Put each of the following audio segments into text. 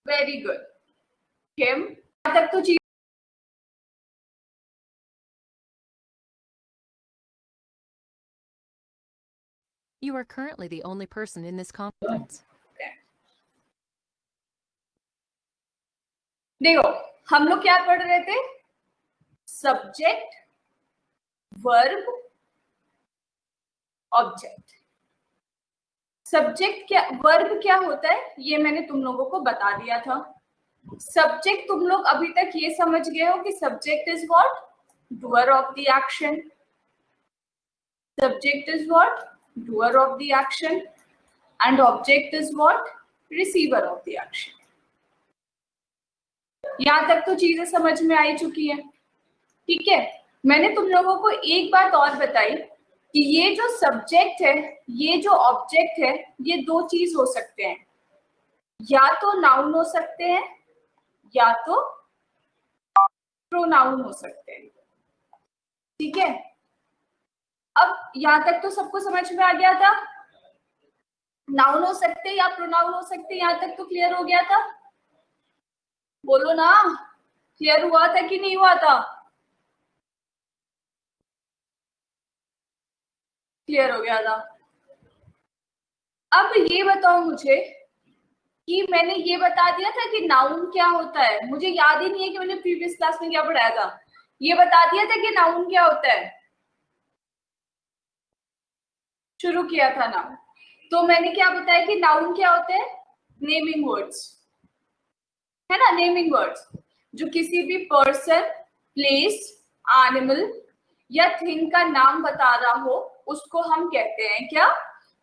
Very good किम, तक तो चीज You are currently the only person in this conference. देखो हम लोग क्या पढ़ रहे थे, सब्जेक्ट, वर्ब, ऑब्जेक्ट। सब्जेक्ट क्या, वर्ब क्या होता है ये मैंने तुम लोगों को बता दिया था। सब्जेक्ट तुम लोग अभी तक ये समझ गए हो कि subject is what, doer of the action. Subject is what, doer of the action, and object is what, receiver of the action. यहां तक तो चीजें समझ में आई चुकी है, ठीक है। मैंने तुम लोगों को एक बात और बताई कि ये जो सब्जेक्ट है, ये जो ऑब्जेक्ट है, ये दो चीज हो सकते हैं, या तो नाउन हो सकते हैं या तो प्रोनाउन हो सकते हैं, ठीक है। अब यहां तक तो सबको समझ में आ गया था, नाउन हो सकते या प्रोनाउन हो सकते, यहां तक तो क्लियर हो गया था। बोलो ना, क्लियर हुआ था कि नहीं हुआ था? क्लियर हो गया था। अब ये बताओ मुझे कि मैंने ये बता दिया था कि नाउन क्या होता है, मुझे याद ही नहीं है कि मैंने प्रीवियस क्लास में क्या पढ़ाया था। ये बता दिया था कि नाउन क्या होता है, शुरू किया था नाउन। तो मैंने क्या बताया कि नाउन क्या होते हैं, नेमिंग वर्ड्स, है ना, नेमिंग वर्ड्स जो किसी भी पर्सन, प्लेस, एनिमल या थिंग का नाम बता रहा हो, उसको हम कहते हैं क्या,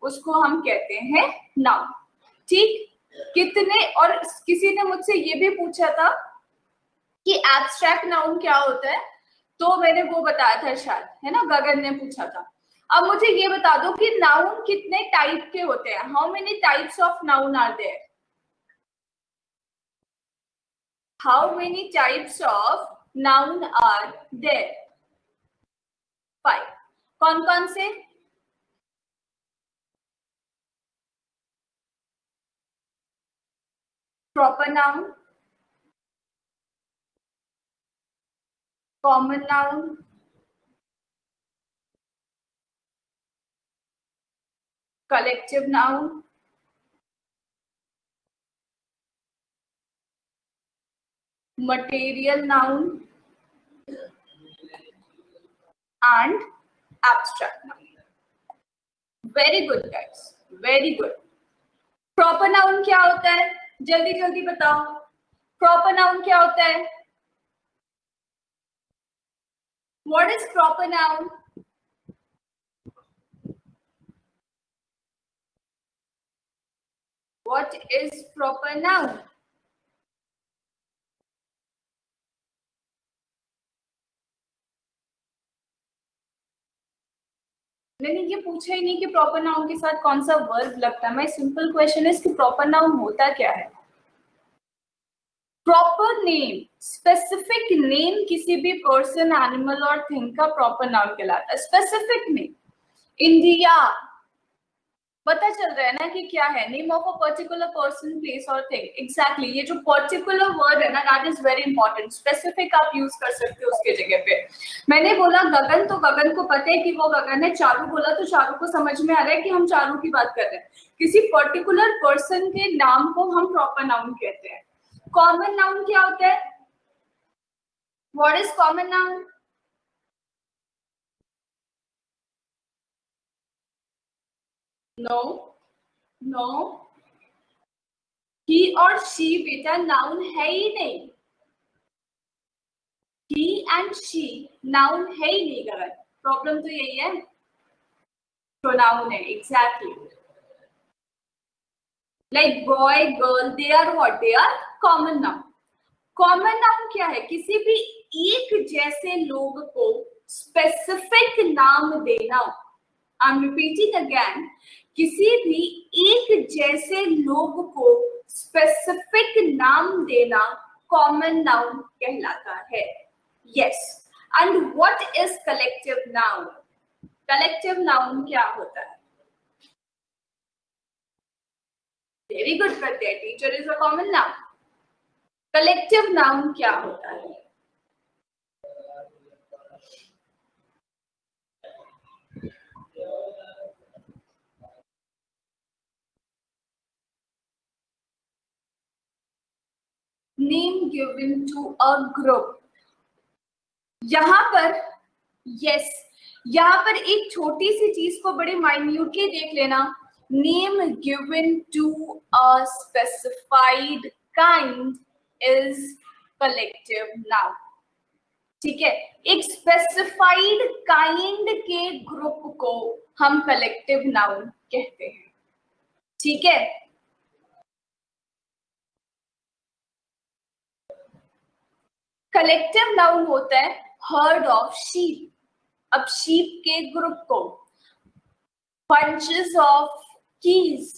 उसको हम कहते हैं नाउन, ठीक। कितने, और किसी ने मुझसे ये भी पूछा था कि एब्स्ट्रैक्ट नाउन क्या होता है, तो मैंने वो बताया था शायद, है ना, गगन ने पूछा था। अब मुझे ये बता दो कि नाउन कितने टाइप के होते हैं, how many types of noun are there, how many types of noun are there? 5। कौन कौन से? Proper noun, common noun, collective noun, material noun and abstract noun. Very good guys, very good. Proper noun क्या होता है, जल्दी जल्दी बताओ, proper noun क्या होता है? What is proper noun? What is proper noun? मैंने ये पूछा ही नहीं कि प्रॉपर नाउन के साथ कौन सा वर्ब लगता है, माय सिंपल क्वेश्चन इज कि प्रॉपर नाउन होता क्या है। प्रॉपर नेम, स्पेसिफिक नेम किसी भी पर्सन, एनिमल और थिंग का प्रॉपर नाउन कहलाता है। स्पेसिफिक नेम, इंडिया, पता चल रहा है ना कि क्या है, name of a particular person, place और थिंग। एग्जैक्टली, ये जो पर्टिकुलर वर्ड है ना, that is very important. Specific आप यूज कर सकते हो उसके जगह पे। मैंने बोला गगन, तो गगन को पता है कि वो गगन है। चारू बोला तो चारू को समझ में आ रहा है कि हम चारू की बात कर रहे हैं। किसी पर्टिकुलर पर्सन के नाम को हम प्रॉपर नाउन कहते हैं। कॉमन नाउन क्या होता है? What is common noun? No no, he और शी बेटा नाउन है ही नहीं। he and she नाउन है ही नहीं गलत, प्रॉब्लम तो यही है, प्रोनाउन है। Exactly, like boy girl, they are what, they are common noun. Common noun क्या है? किसी भी एक जैसे लोग को स्पेसिफिक नाम देना। आई एम रिपीटिंग अगेन, किसी भी एक जैसे लोग को स्पेसिफिक नाम देना कॉमन नाउन कहलाता है। Yes. And what is collective noun? Collective noun क्या होता है? Very good करते हैं, teacher is a common noun. Collective noun क्या होता है? Name given to a group. यहां पर यस, यहाँ पर एक छोटी सी चीज को बड़े माइन्यूटली देख लेना। Name given to a specified kind is collective noun. ठीक है, एक स्पेसिफाइड काइंड के ग्रुप को हम कलेक्टिव नाउन कहते हैं। ठीक है, कलेक्टिव नाउन होता है हर्ड ऑफ शीप। अब शीप के ग्रुप को, bunches of keys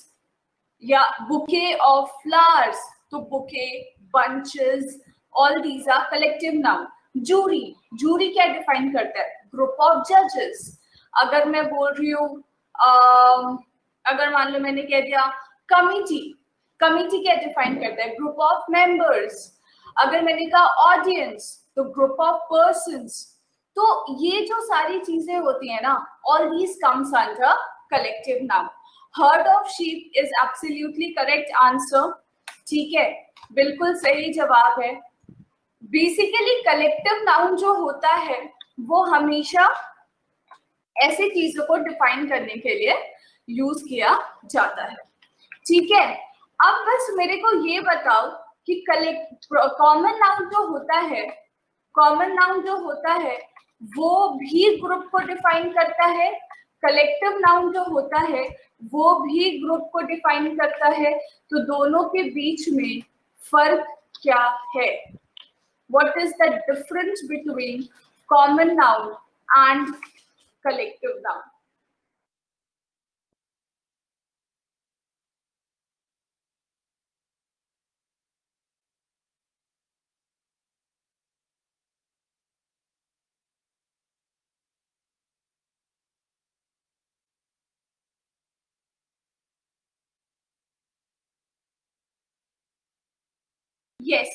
या bouquet of flowers, तो bouquet, bunches, all these are collective noun. Jury, jury क्या डिफाइन करता है? ग्रुप ऑफ जजेस। अगर मैं बोल रही हूँ अगर मान लो मैंने कह दिया कमिटी, कमिटी क्या डिफाइन करता है? Group of members. अगर मैंने कहा ऑडियंस, तो ग्रुप ऑफ पर्सन्स। तो ये जो सारी चीजें होती है ना, all these comes under collective noun. Heard of sheep is absolutely correct answer. ठीक है, बिल्कुल सही जवाब है। बेसिकली कलेक्टिव नाउन जो होता है वो हमेशा ऐसी चीजों को डिफाइन करने के लिए यूज किया जाता है। ठीक है, अब बस मेरे को ये बताओ कि कॉमन नाउन जो होता है, कॉमन नाउन जो होता है वो भी ग्रुप को डिफाइन करता है, कलेक्टिव नाउन जो होता है वो भी ग्रुप को डिफाइन करता है। तो दोनों के बीच में फर्क क्या है? What is the difference between common noun and collective noun? Yes,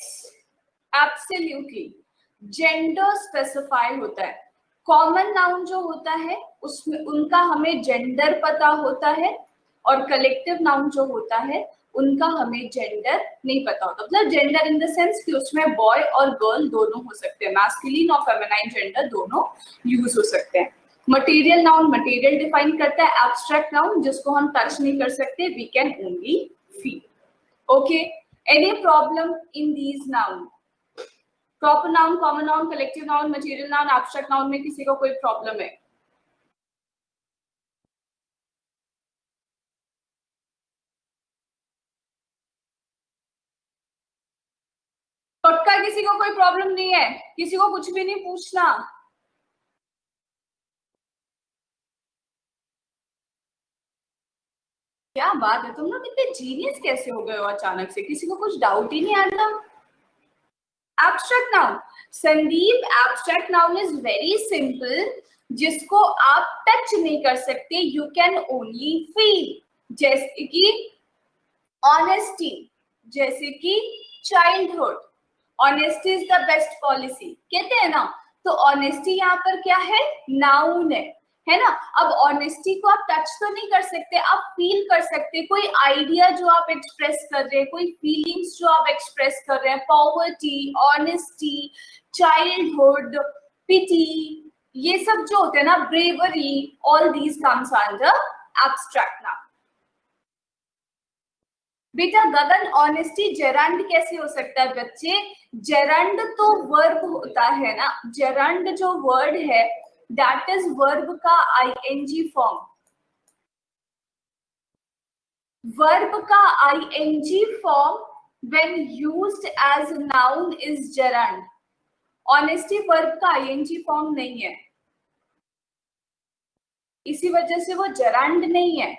absolutely. Gender specify होता है। कॉमन नाउन जो होता है उसमें उनका हमें जेंडर पता होता है, और कलेक्टिव नाउन जो होता है उनका हमें जेंडर नहीं पता होता। मतलब जेंडर इन द सेंस कि उसमें बॉय और गर्ल दोनों हो सकते हैं, मैस्कुलिन और फेमिनाइन जेंडर दोनों यूज हो सकते हैं। मटेरियल नाउन मटेरियल डिफाइन करता है, एब्स्ट्रैक्ट नाउन जिसको हम टच नहीं कर सकते, we can only feel. Okay, any problem in these noun? Proper noun, common noun, collective noun, material noun, abstract noun में किसी को कोई प्रॉब्लम है? पक्का किसी को कोई प्रॉब्लम नहीं है? किसी को कुछ भी नहीं पूछना? क्या बात है, तुम लोग इतने जीनियस कैसे हो गए हो अचानक से? किसी को कुछ डाउट ही नहीं आता? Abstract noun, Sandeep, abstract noun is very simple, जिसको आप टच नहीं कर सकते, यू कैन ओनली फील। जैसे कि ऑनेस्टी, जैसे कि childhood. Honesty is the best policy कहते हैं ना, तो ऑनेस्टी यहाँ पर क्या है? नाउन है ना। अब ऑनेस्टी को आप टच तो नहीं कर सकते, आप फील कर सकते। कोई आइडिया जो आप एक्सप्रेस कर रहे हैं, कोई फीलिंग्स जो आप एक्सप्रेस कर रहे हैं, पॉवर्टी, ऑनेस्टी, चाइल्डहुड, पिटी, ये सब जो होते हैं ना, bravery, all these comes under abstract noun. बेटा गगन, ऑनेस्टी जेरंड कैसे हो सकता है? बच्चे, जेरंड तो वर्ब होता है ना, जेरंड जो वर्ड है दैट इज वर्ब का आईएनजी फॉर्म। वर्ब का I N G form when used as noun is gerund. Honesty verb का आईएनजी फॉर्म नहीं है, इसी वजह से वो जेरंड नहीं है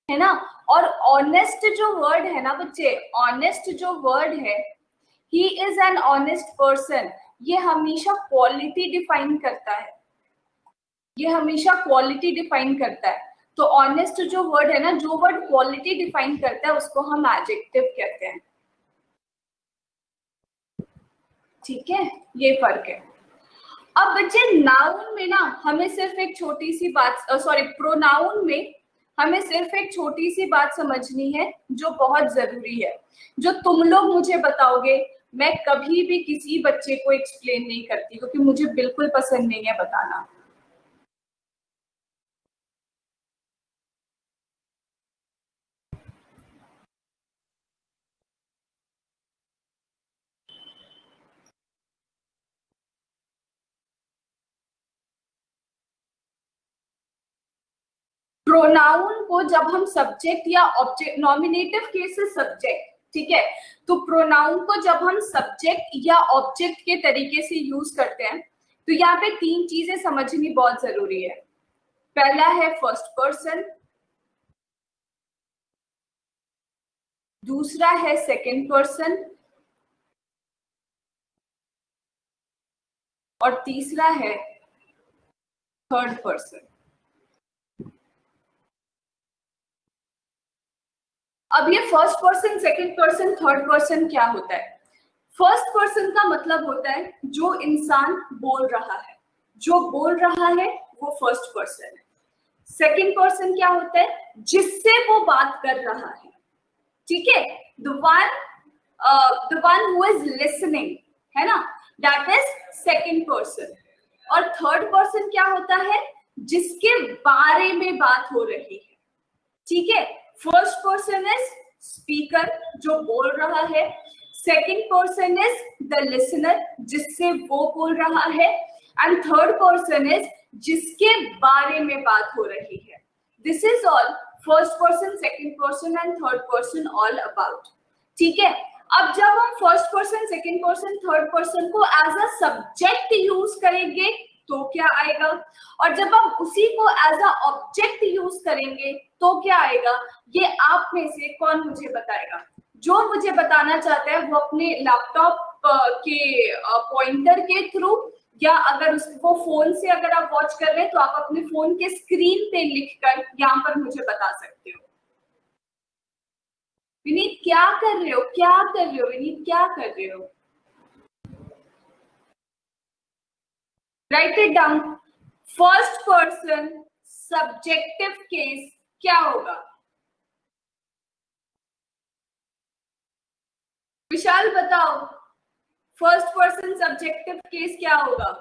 ना। और ऑनेस्ट जो वर्ड है ना बच्चे, ऑनेस्ट जो वर्ड है, he is an honest person, ये हमेशा क्वालिटी डिफाइन करता है, ये हमेशा क्वालिटी डिफाइन करता है। तो ऑनेस्ट जो वर्ड है ना, जो वर्ड क्वालिटी डिफाइन करता है उसको हम एडजेक्टिव कहते हैं। ठीक है, ये फर्क है। अब बच्चे नाउन में ना हमें सिर्फ एक छोटी सी बात, सॉरी प्रोनाउन में हमें सिर्फ एक छोटी सी बात समझनी है जो बहुत जरूरी है, जो तुम लोग मुझे बताओगे, मैं कभी भी किसी बच्चे को एक्सप्लेन नहीं करती क्योंकि मुझे बिल्कुल पसंद नहीं है बताना। प्रोनाउन को जब हम सब्जेक्ट या ऑब्जेक्ट, नॉमिनेटिव केसेस सब्जेक्ट, ठीक है, तो प्रोनाउन को जब हम सब्जेक्ट या ऑब्जेक्ट के तरीके से यूज करते हैं तो यहाँ पे तीन चीजें समझनी बहुत जरूरी है। पहला है फर्स्ट पर्सन, दूसरा है सेकंड पर्सन, और तीसरा है थर्ड पर्सन। अब ये first person, second person, third person क्या होता है? फर्स्ट पर्सन का मतलब होता है जो इंसान बोल रहा है, जो बोल रहा है वो फर्स्ट पर्सन है। सेकंड पर्सन क्या होता है? जिससे वो बात कर रहा है, ठीक है, the one who is listening, है ना, दैट इज सेकंड पर्सन। और थर्ड पर्सन क्या होता है? जिसके बारे में बात हो रही है, ठीक है। फर्स्ट पर्सन इज स्पीकर, जो बोल रहा है। Second person is the listener, जिससे वो बोल रहा है। एंड थर्ड पर्सन इज जिसके बारे में बात हो रही है। This is all first person, second person and third person all about, ठीक है। अब जब हम first person, second person, third person को एज अ सब्जेक्ट यूज करेंगे तो क्या आएगा, और जब हम उसी को एज अ ऑब्जेक्ट यूज करेंगे तो क्या आएगा, ये आप में से कौन मुझे बताएगा? जो मुझे बताना चाहता है वो अपने लैपटॉप के पॉइंटर के थ्रू, या अगर उसको फोन से अगर आप वॉच कर रहे हैं तो आप अपने फोन के स्क्रीन पे लिखकर यहाँ पर मुझे बता सकते हो। विनीत क्या कर रहे हो, क्या कर रहे हो विनीत, क्या कर रहे हो? Right it down. First person subjective case क्या होगा? विशाल बताओ, फर्स्ट पर्सन सब्जेक्टिव केस क्या होगा?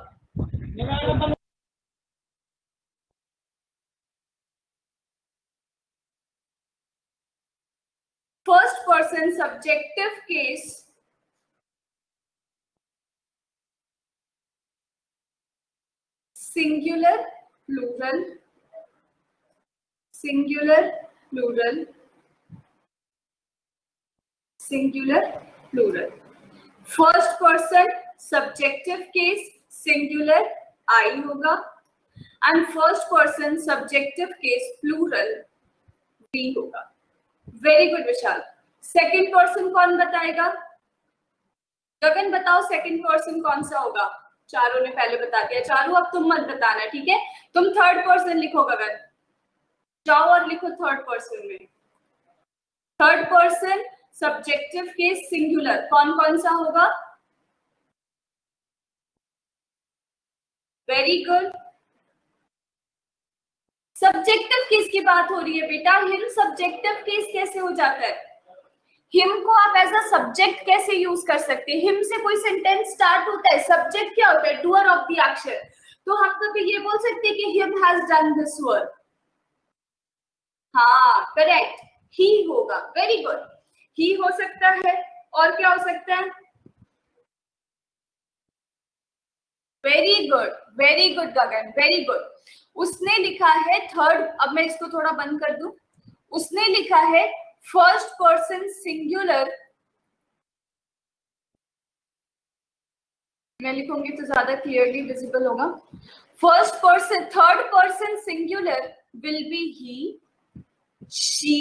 First person subjective case singular, plural, singular, plural, singular, plural. First person subjective case singular I होगा, and first person subjective case plural we होगा। Very good Vishal. Second person कौन बताएगा? गगन बताओ second person कौन सा होगा? चारों ने पहले बता दिया। चारों अब तुम मत बताना, ठीक है, तुम थर्ड पर्सन लिखो। गगन जाओ और लिखो थर्ड पर्सन में। Third person subjective case singular कौन कौन सा होगा? Very good. सब्जेक्टिव केस की बात हो रही है बेटा, हिम सब्जेक्टिव केस कैसे हो जाता है? हिम को आप एज अ सब्जेक्ट कैसे यूज कर सकते हैं? हिम से कोई सेंटेंस स्टार्ट होता है, सब्जेक्ट क्या होता है? Doer of the action. तो हम कभी ये बोल सकते हैं कि him has done this work. हाँ करेक्ट, ही होगा। वेरी गुड, ही हो सकता है। और क्या हो सकता है? वेरी गुड, वेरी गुड गगन, वेरी गुड। उसने लिखा है थर्ड, अब मैं इसको थोड़ा बंद कर दूं। उसने लिखा है फर्स्ट पर्सन सिंगुलर, मैं लिखूंगी तो ज्यादा क्लियरली विजिबल होगा। First person, third person singular will be he, she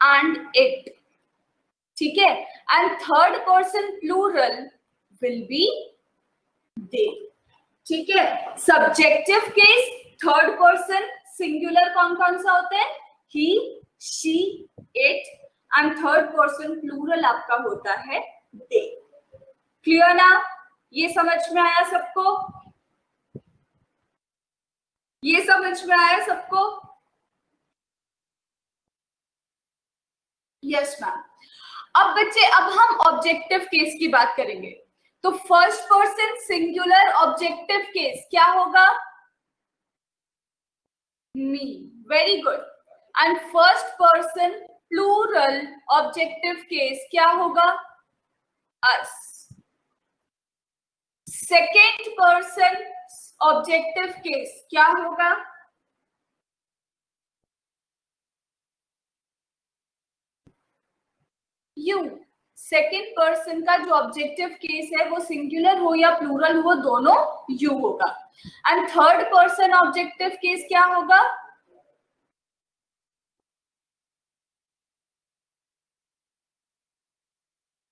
and it, ठीक है, and third person plural will be they, ठीक है। Subjective case third person singular कौन कौन सा होता है? He, she, it, and third person plural आपका होता है दे। क्लियर ना? ये समझ में आया सबको? ये समझ में आया सबको? Yes ma'am. अब बच्चे, अब हम ऑब्जेक्टिव केस की बात करेंगे। तो first person singular objective case क्या होगा? Me. Very good. And first person plural objective case क्या होगा? Us. Second person objective case क्या होगा? यू। सेकेंड पर्सन का जो ऑब्जेक्टिव केस है वो सिंगुलर हो या प्लूरल हो, दोनों यू होगा। And third person objective case क्या होगा?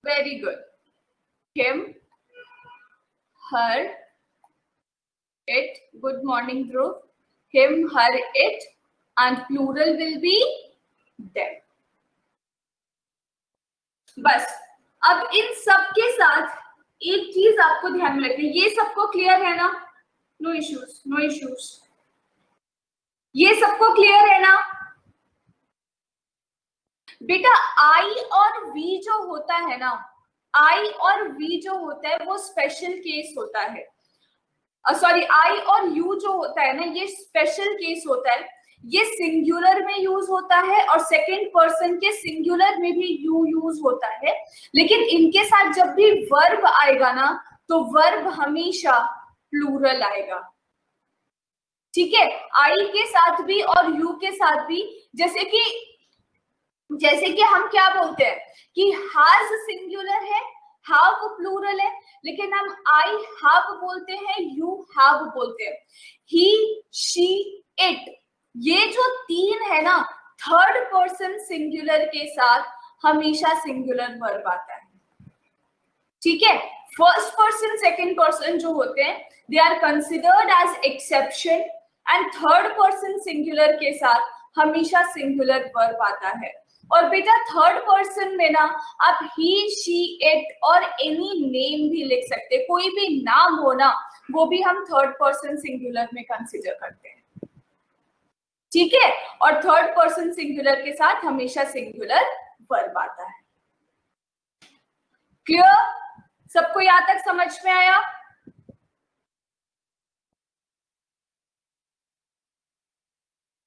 Very good. Him, her, it. Good morning Dhruv. Him, her, it and plural will be them. बस अब इन सब के साथ एक चीज आपको ध्यान में रखनी, ये सबको क्लियर है ना? No issues, no issues. ये सबको क्लियर है ना? बेटा आई और वी जो होता है ना, आई और वी जो होता है वो स्पेशल केस होता है। सॉरी, आई और यू जो होता है ना, ये स्पेशल केस होता है। ये सिंगुलर में यूज होता है और सेकंड पर्सन के सिंगुलर में भी यू यूज होता है। लेकिन इनके साथ जब भी वर्ब आएगा ना, तो वर्ब हमेशा प्लूरल आएगा। ठीक है? आई के साथ भी और यू के साथ भी। जैसे कि हम क्या बोलते हैं कि हैज सिंगुलर है, हैव प्लूरल है, लेकिन हम आई हैव बोलते हैं, यू हैव बोलते हैं। ही, शी, इट, ये जो तीन है ना, थर्ड पर्सन सिंगुलर के साथ हमेशा सिंगुलर वर्ब आता है। ठीक है? फर्स्ट पर्सन सेकंड पर्सन जो होते हैं they are considered as exception and third person singular के साथ हमेशा सिंगुलर वर्ब आता है। और बेटा थर्ड पर्सन में ना आप ही, शी, इट और एनी नेम भी लिख सकते हैं। कोई भी नाम हो ना, वो भी हम थर्ड पर्सन सिंगुलर में कंसिडर करते हैं। ठीक है? और थर्ड पर्सन सिंगुलर के साथ हमेशा सिंगुलर वर्ब आता है। क्लियर? सबको यहां तक समझ में आया?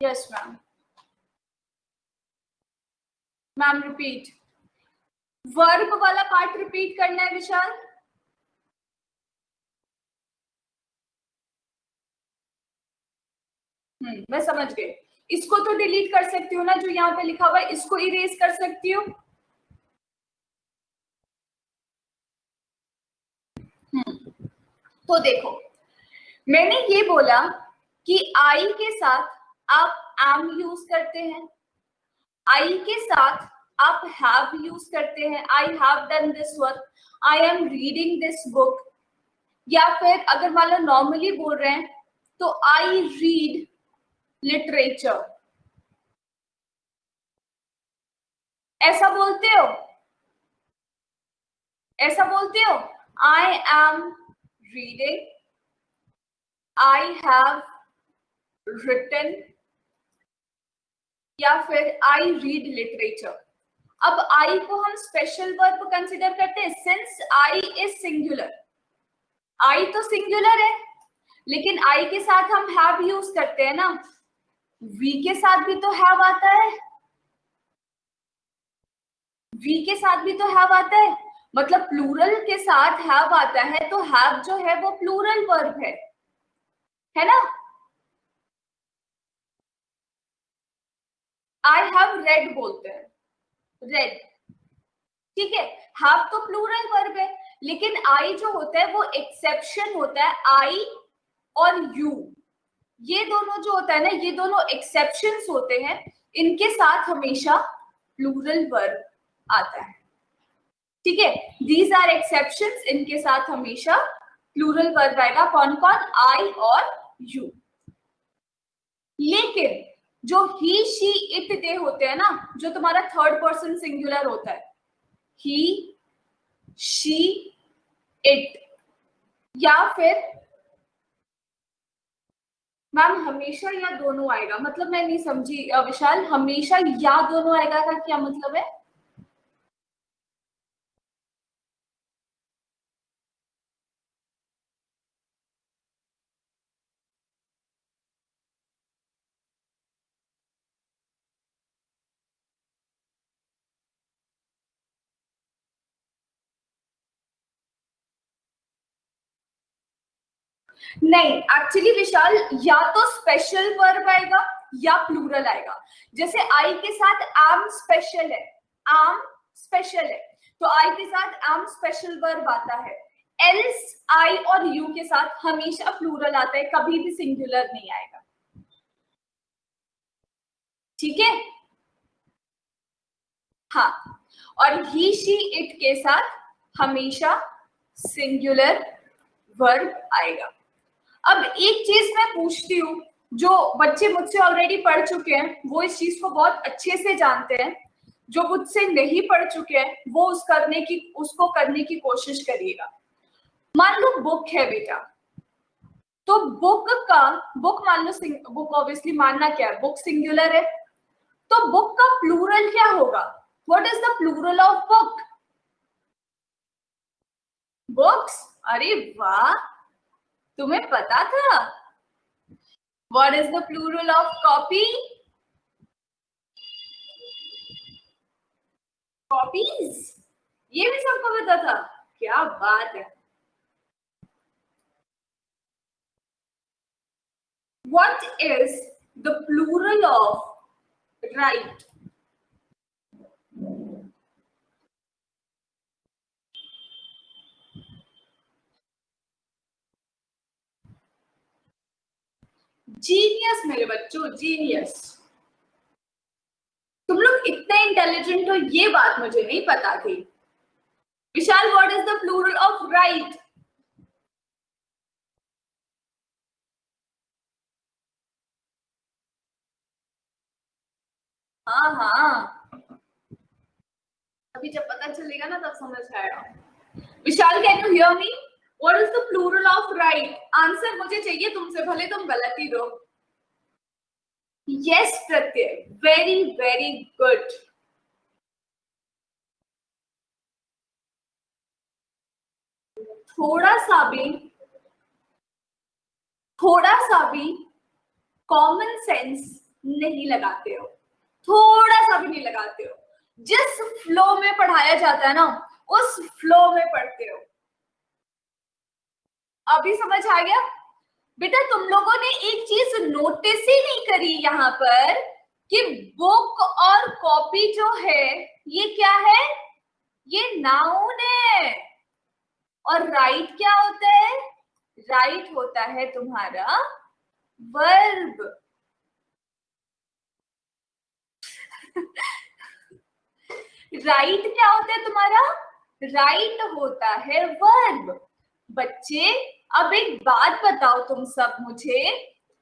Yes ma'am. Ma'am repeat, verb वाला पार्ट रिपीट करना है विशाल। मैं समझ गई। इसको तो डिलीट कर सकती हूँ ना, जो यहाँ पे लिखा हुआ है, इसको इरेज कर सकती हूँ। तो देखो, मैंने ये बोला कि आई के साथ आप एम यूज करते हैं, आई के साथ आप हैव यूज करते हैं, I have done this work, I am reading this book. या फिर अगर मान लो नॉर्मली बोल रहे हैं तो आई रीड लिटरेचर, ऐसा बोलते हो? ऐसा बोलते हो? I am reading, I have written, या फिर आई रीड लिटरेचर। अब आई को हम स्पेशल वर्ब कंसीडर करते हैं सिंस आई इज सिंगुलर। आई तो सिंगुलर है, लेकिन आई के साथ हम हैव यूज करते हैं ना। वी के साथ भी तो हैव आता है, वी के साथ भी तो हैव आता है, मतलब प्लूरल के साथ हैव आता है, तो हैव जो है वो प्लूरल वर्ब है ना? आई हैव रेड बोलते हैं, रेड। ठीक है? हैव तो प्लूरल वर्ब है, लेकिन आई जो होता है वो एक्सेप्शन होता है। आई और यू, ये दोनों जो होता है ना, ये दोनों एक्सेप्शंस होते हैं, इनके साथ हमेशा प्लूरल वर्ब आता है। ठीक है? दीज आर एक्सेप्शंस, इनके साथ हमेशा प्लूरल वर्ब आएगा। कौन कौन? आई और यू। लेकिन जो ही, शी, इट, दे होते हैं ना, जो तुम्हारा थर्ड पर्सन सिंगुलर होता है, ही, शी, इट, या फिर मैम हमेशा या दोनों आएगा, मतलब मैं नहीं समझी विशाल, हमेशा या दोनों आएगा का क्या मतलब है? नहीं, एक्चुअली विशाल या तो स्पेशल वर्ब आएगा या प्लूरल आएगा। जैसे आई के साथ एम स्पेशल है, एम स्पेशल है, तो आई के साथ एम स्पेशल वर्ब आता है। एल्स आई और यू के साथ हमेशा प्लूरल आता है, कभी भी सिंगुलर नहीं आएगा। ठीक है, हाँ, और ही शी इट के साथ हमेशा सिंगुलर वर्ब आएगा। अब एक चीज मैं पूछती हूँ, जो बच्चे मुझसे ऑलरेडी पढ़ चुके हैं वो इस चीज को बहुत अच्छे से जानते हैं, जो मुझसे नहीं पढ़ चुके हैं वो उसको करने की कोशिश करिएगा। मान लो बुक है बेटा, तो बुक मान लो, बुक ऑब्वियसली मानना क्या है, बुक सिंगुलर है, तो बुक का प्लूरल क्या होगा? What is the plural of book? Books. अरे वाह, तुम्हें पता था। What is the plural of copy? Copies. ये भी सबको पता था, क्या बात है। What is the plural of right? Genius मेरे बच्चों, जीनियस। तुम लोग इतने इंटेलिजेंट हो ये बात मुझे नहीं पता थी। Vishal, what is the plural of right? हाँ हाँ, अभी जब पता चलेगा ना तब समझ आएगा। Vishal, can you hear me? What is the plural of right? Answer मुझे चाहिए तुमसे, भले तुम गलत ही दो। यस प्रत्यय, वेरी वेरी गुड। थोड़ा सा भी कॉमन सेंस नहीं लगाते हो, थोड़ा सा भी नहीं लगाते हो। जिस फ्लो में पढ़ाया जाता है ना, उस फ्लो में पढ़ते हो। अभी समझ आ गया? बेटा तुम लोगों ने एक चीज नोटिस ही नहीं करी यहाँ पर कि बुक और कॉपी जो है ये क्या है? ये नाउन है। और राइट क्या होता है? राइट होता है तुम्हारा वर्ब। राइट क्या होता है तुम्हारा? राइट होता है वर्ब। बच्चे अब एक बात बताओ तुम सब मुझे,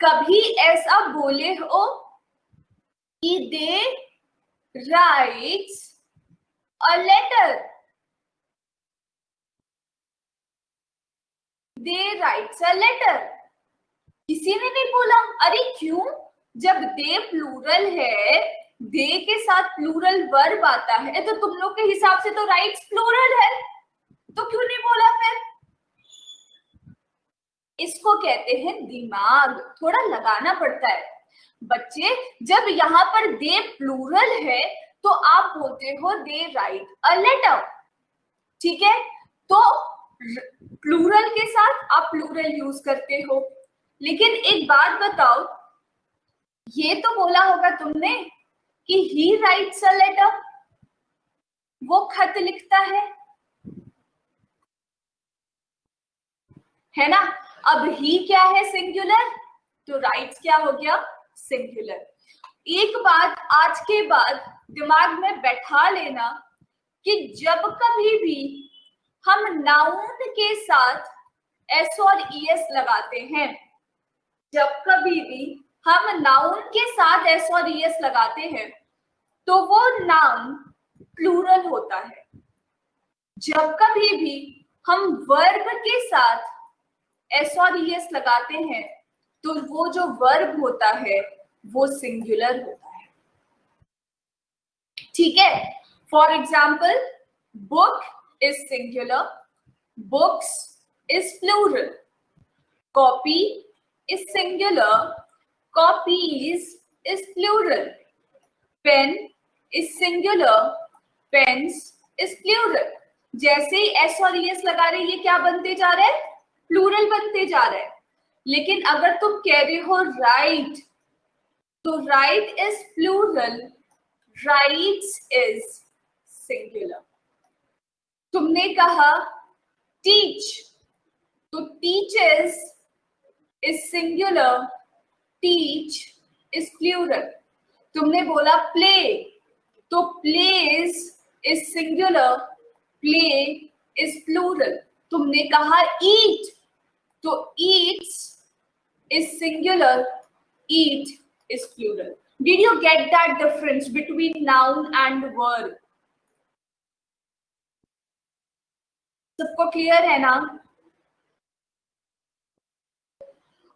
कभी ऐसा बोले हो कि they writes a letter? They writes a letter किसी ने नहीं बोला। अरे क्यों? जब दे प्लूरल है, दे के साथ प्लूरल वर्ब आता है, तो तुम लोग के हिसाब से तो राइट्स प्लूरल है, तो क्यों नहीं बोला फिर? इसको कहते हैं दिमाग, थोड़ा लगाना पड़ता है। बच्चे जब यहाँ पर दे प्लूरल है तो आप बोलते हो दे राइट अ लेटर, ठीक है? तो प्लूरल के साथ आप प्लूरल यूज करते हो। लेकिन एक बात बताओ, ये तो बोला होगा तुमने कि ही राइट्स अ लेटर, वो खत लिखता है ना? अब ही क्या है? सिंगुलर, तो राइट्स क्या हो गया? सिंगुलर। एक बात आज के बाद दिमाग में बैठा लेना कि जब कभी भी हम नाउन के साथ एस और ईएस लगाते हैं, जब कभी भी हम नाउन के साथ एस और ईएस लगाते हैं तो वो नाउन प्लूरल होता है। जब कभी भी हम वर्ब के साथ एस और ईएस लगाते हैं तो वो जो वर्ब होता है वो सिंगुलर होता है। ठीक है, for example book is singular, books is plural, copy is singular, copies is plural, pen is singular, pens is plural. जैसे ही एस और ईएस लगा रहे ये क्या बनते जा रहे हैं, प्लूरल बनते जा रहे हैं। लेकिन अगर तुम कह रहे हो राइट, तो write is plural, writes is singular. तुमने कहा टीच, तो teachers is singular, teach is plural. तुमने बोला प्ले, तो plays is singular, play is plural. तुमने कहा ईट, तो eats is singular, eat is plural. Did you get that difference between noun and verb? सबको क्लियर है ना?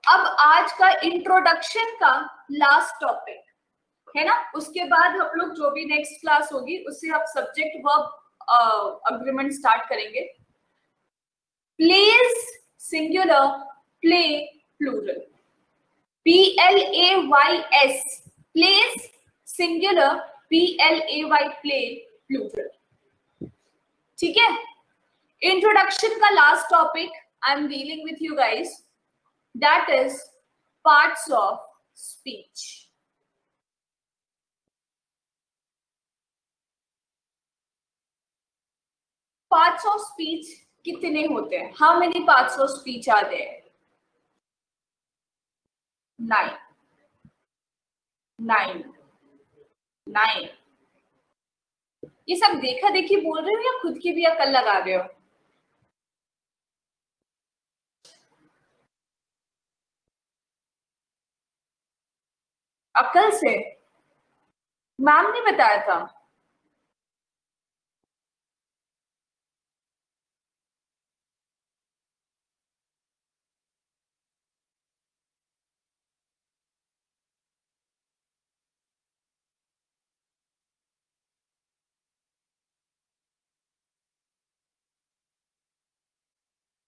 अब आज का इंट्रोडक्शन का लास्ट टॉपिक है ना, उसके बाद हम लोग जो भी नेक्स्ट क्लास होगी उससे हम सब्जेक्ट वर्ब अग्रीमेंट स्टार्ट करेंगे। Plays singular, play plural. PLAYS plays singular, PLAY play plural। ठीक है, इंट्रोडक्शन का last topic I am dealing with you guys, that is parts of speech. Parts of speech कितने होते हैं? How many parts of speech are there? 9 9 9। ये सब देखा देखी बोल रहे हो या खुद की भी अकल लगा रहे हो? अकल से? मैम ने बताया था।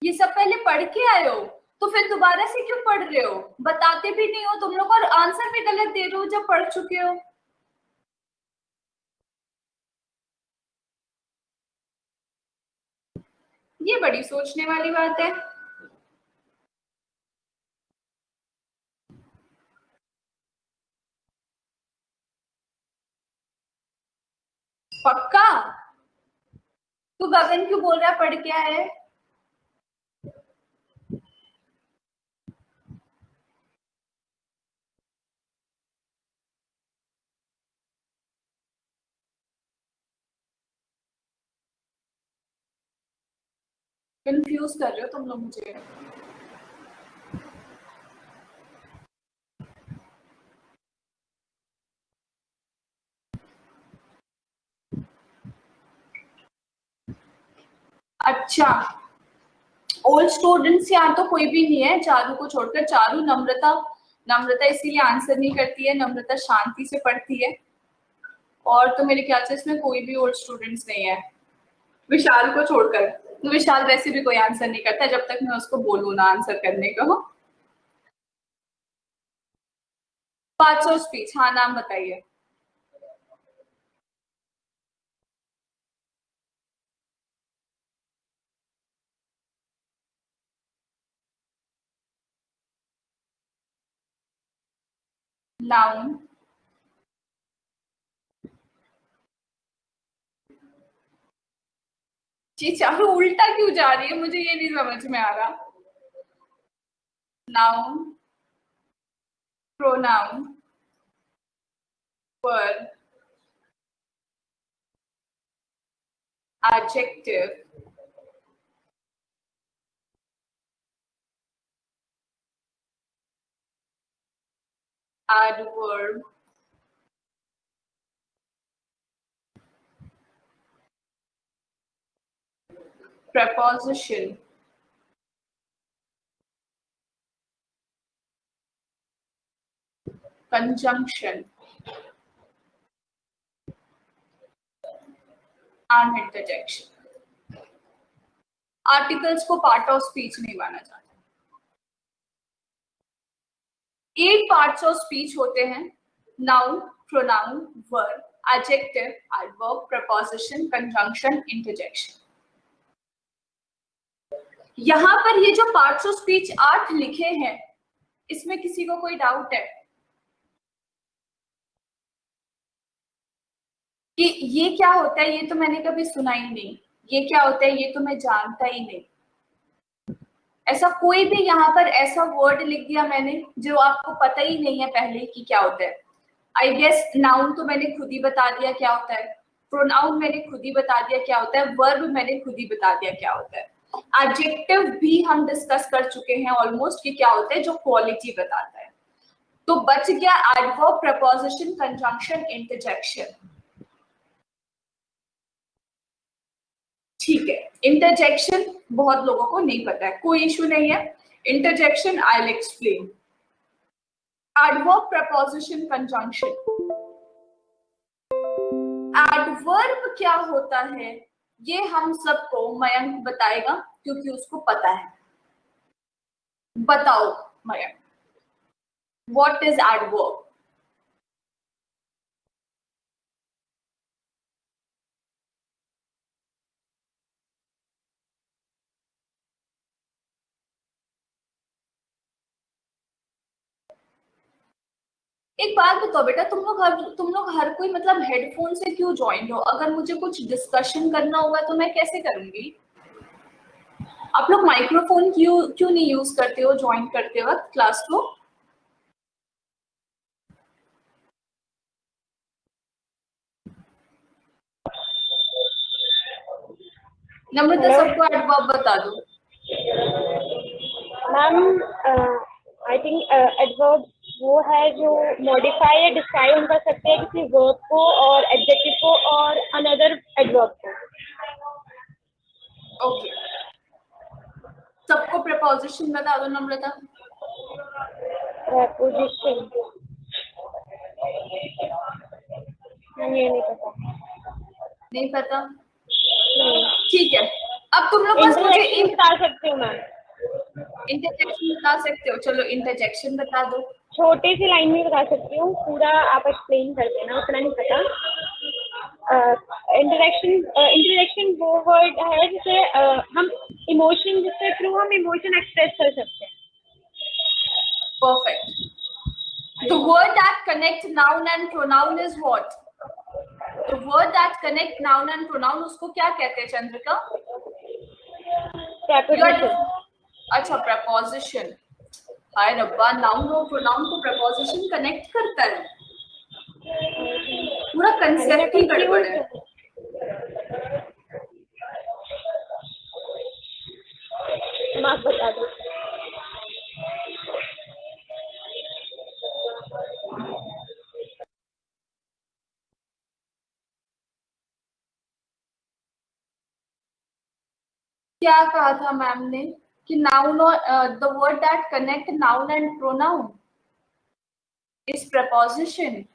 ये सब पहले पढ़ के आए हो तो फिर दोबारा से क्यों पढ़ रहे हो? बताते भी नहीं हो तुम लोग और आंसर भी गलत दे रहे हो जब पढ़ चुके हो। ये बड़ी सोचने वाली बात है। पक्का? तू गगन क्यों बोल रहा है पढ़ क्या है? कंफ्यूज कर रहे हो तुम लोग मुझे। अच्छा, ओल्ड स्टूडेंट्स यहाँ तो कोई भी नहीं है चारू को छोड़कर। चारू, नम्रता, नम्रता इसीलिए आंसर नहीं करती है, नम्रता शांति से पढ़ती है। और तो मेरे ख्याल से इसमें कोई भी ओल्ड स्टूडेंट्स नहीं है, विशाल को छोड़कर। तो विशाल वैसे भी कोई आंसर नहीं करता जब तक मैं उसको बोलूँ ना आंसर करने को। पार्ट्स ऑफ स्पीच, हाँ नाम बताइए। नाउन, जी चारू उल्टा क्यों जा रही है मुझे ये नहीं समझ में आ रहा। Noun, pronoun, verb, adjective, adverb, preposition, conjunction and interjection. Articles को पार्ट ऑफ स्पीच नहीं माना जाता. 8 पार्ट्स ऑफ स्पीच होते हैं: noun, pronoun, verb, adjective, adverb, preposition, conjunction, interjection. यहां पर ये जो पार्ट्स ऑफ स्पीच 8 लिखे हैं, इसमें किसी को कोई डाउट है कि ये क्या होता है? ये तो मैंने कभी सुना ही नहीं. ये क्या होता है? ये तो मैं जानता ही नहीं. ऐसा कोई भी यहाँ पर ऐसा वर्ड लिख दिया मैंने जो आपको पता ही नहीं है पहले कि क्या होता है. आई गेस नाउन तो मैंने खुद ही बता दिया क्या होता है, प्रोनाउन मैंने खुद ही बता दिया क्या होता है, वर्ब मैंने खुद ही बता दिया क्या होता है, एडजेक्टिव भी हम डिस्कस कर चुके हैं ऑलमोस्ट कि क्या होता है, जो क्वालिटी बताता है. तो बच गया एडवर्ब, प्रपोजिशन, कंजंक्शन, इंटरजेक्शन. ठीक है. इंटरजेक्शन बहुत लोगों को नहीं पता है, कोई इशू नहीं है. Interjection I will explain. Adverb, preposition, conjunction. Adverb क्या होता है ये हम सबको मयंक बताएगा क्योंकि उसको पता है. बताओ मयंक, व्हाट इज एडवर्ब? एक बात बताओ बेटा, तुम लोग हर कोई मतलब हेडफोन से क्यों ज्वाइन हो? अगर मुझे कुछ डिस्कशन करना होगा तो मैं कैसे करूंगी? आप लोग माइक्रोफोन क्यों नहीं यूज करते हो ज्वाइन करते वक्त क्लास को? नम्रता, सबको एडवर्ब बता दो. मैम आई थिंक एडवर्ब वो है जो मॉडिफाई या डिस्क्राइब कर सकते हैं किसी वर्ब को और एडजेक्टिव को और अनदर एडवर्ब को. ओके. सबको प्रपोजिशन बता दो. नम्रता, प्रपोजिशन ये नहीं पता. नहीं पता? ठीक है. अब तुम लोग बस मुझे इंटरजेक्शन बता सकती हूँ मैम. इंटरजेक्शन बता सकते हो? चलो इंटरजेक्शन बता दो. छोटी सी लाइन में बता सकती हूँ, पूरा आप एक्सप्लेन कर देना, उतना नहीं पता. इंटरजेक्शन वो वर्ड है जिसे हम इमोशन, जिसके थ्रू हम इमोशन एक्सप्रेस कर सकते हैं. Perfect. The word that connect noun and pronoun is what? The word that connect noun and pronoun, उसको क्या कहते हैं चंद्रिका? Preposition. अच्छा, preposition. हाय रब्बा, नाउन और प्रोनाउन को preposition कनेक्ट करता है. पूरा कंसेप्ट ही गड़बड़ है. माफ बता दो. क्या कहा था मैम ने कि नाउन और the word that connect noun and pronoun is preposition.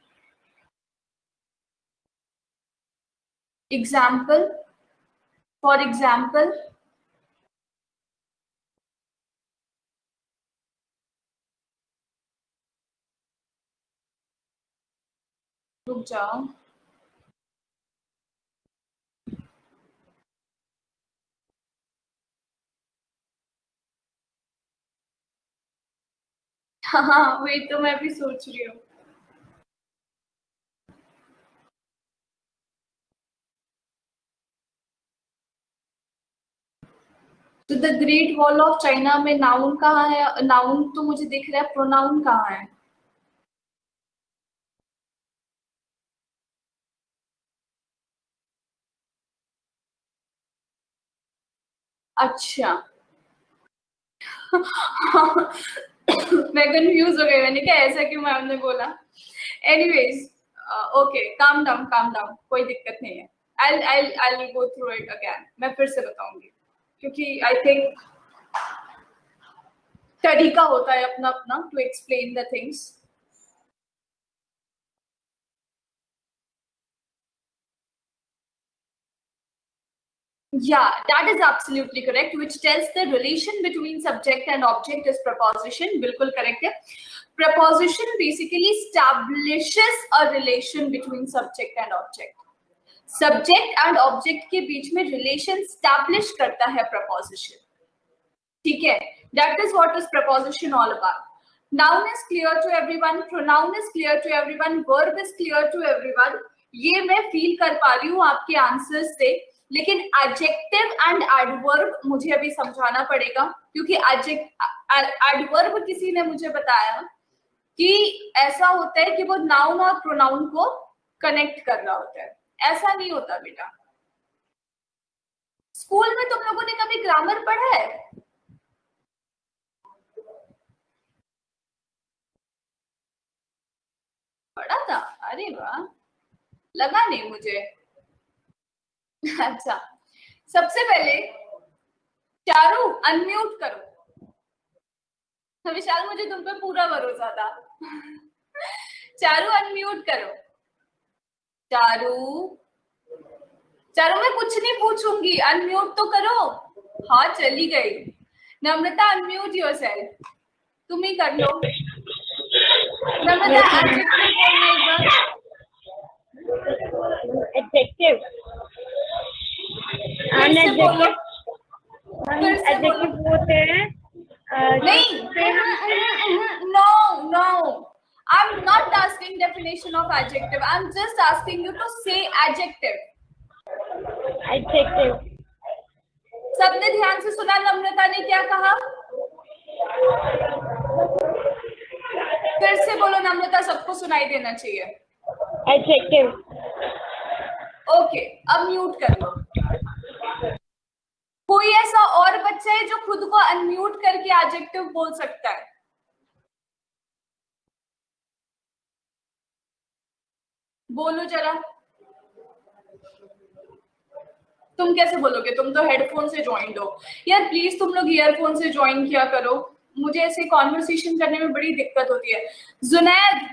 Example, for example, रुक जाओ. हाँ, वही तो मैं भी सोच रही हूँ. तो the great wall of China में नाउन कहाँ है? नाउन तो मुझे दिख रहा है, प्रोनाउन कहाँ है? अच्छा. मैं कंफ्यूज हो गई, मैंने क्या ऐसा क्यों मैम ने बोला. एनीवेज, ओके, काम डाउन, कोई दिक्कत नहीं है. I'll go through it again. मैं फिर से बताऊंगी क्योंकि आई थिंक तरीका होता है अपना अपना to explain the things. Yeah, that is absolutely correct, which tells the relation between subject and object is preposition. बिल्कुल correct है. Preposition basically establishes a relation between subject and object. Subject and object के बीच में relation establish करता है preposition. ठीक है? That is what is preposition all about. Noun is clear to everyone, pronoun is clear to everyone, verb is clear to everyone. ये मैं feel कर पा रही हूँ आपके आंसर्स से, लेकिन adjective and adverb मुझे अभी समझाना पड़ेगा, क्योंकि adverb किसी ने मुझे बताया कि ऐसा होता है कि वो noun और pronoun को connect कर रहा होता है. ऐसा नहीं होता बेटा. स्कूल में तुम लोगों ने कभी ग्रामर पढ़ा है? पढ़ा था? अरे वाह, लगा नहीं मुझे. अच्छा, सबसे पहले चारू अनम्यूट करो. विशाल, मुझे तुम पे पूरा भरोसा था. चारू अनम्यूट करो. चारू, चारू मैं कुछ नहीं पूछूंगी, अनम्यूट तो करो. हाँ, चली गई. नम्रता अनम्यूट योरसेल्फ. तुम ही कर लो. नम्रता एडजेक्टिव बोलना एक बार. एडजेक्टिव एडजेक्टिव होते हैं. नहीं, no, no. I'm not asking definition of adjective. I'm just asking you to say adjective. Adjective. सबने ध्यान से सुना नम्रता ने क्या कहा? फिर से बोलो नम्रता, सबको सुनाई देना चाहिए. Adjective. ओके, अब म्यूट कर लो. कोई ऐसा और बच्चा है जो खुद को अनम्यूट करके एडजेक्टिव बोल सकता है? बोलो जरा. तुम कैसे बोलोगे? तुम तो हेडफोन से ज्वाइन हो. यार प्लीज तुम लोग ईयरफोन से ज्वाइन किया करो. मुझे ऐसे कॉन्वर्सेशन करने में बड़ी दिक्कत होती है. Junaid,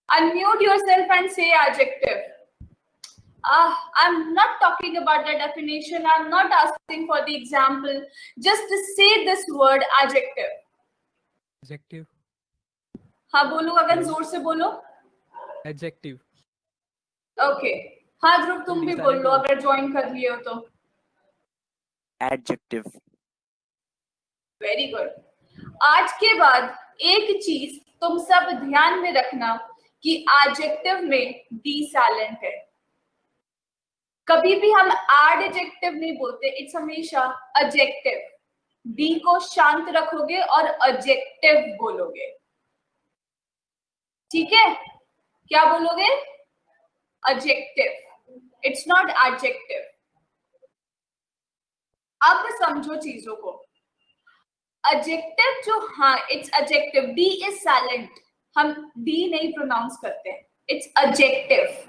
unmute yourself and say adjective. I'm not talking about the definition. I'm not asking for the example. Just say this word adjective. Adjective. हाँ बोलो, अगर जोर से बोलो. Adjective. ओके. हाँ ध्रुव, तुम भी बोल लो अगर ज्वाइन कर लिए हो तो. Adjective. Very good. आज के बाद एक चीज तुम सब ध्यान में रखना कि एडजेक्टिव में डी साइलेंट है. कभी भी हम एडजेक्टिव नहीं बोलते. इट्स हमेशा एडजेक्टिव. डी को शांत रखोगे और एडजेक्टिव बोलोगे. ठीक है? क्या बोलोगे? एडजेक्टिव. It's not adjective. अब समझो चीजों को. एडजेक्टिव जो, हाँ it's adjective. D is silent. हम डी नहीं प्रोनाउंस करते हैं. It's adjective.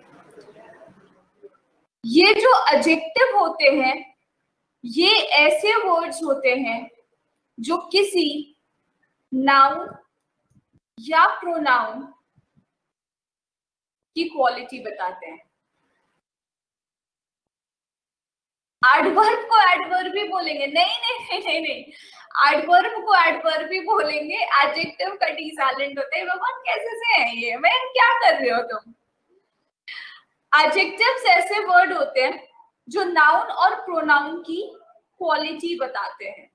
ये जो एडजेक्टिव होते हैं ये ऐसे वर्ड्स होते हैं जो किसी नाउन या प्रोनाउन की क्वालिटी बताते हैं. एडवर्ब को एडवर्ब भी बोलेंगे. नहीं नहीं नहीं नहीं नहीं. एडवर्ब को एडवर्ब भी बोलेंगे. एडजेक्टिव का डी साइलेंट होता है. भगवान कैसे से है ये? मैं क्या कर रहे हो तुम? एडजेक्टिव्स ऐसे वर्ड होते हैं जो नाउन और प्रोनाउन की क्वालिटी बताते हैं.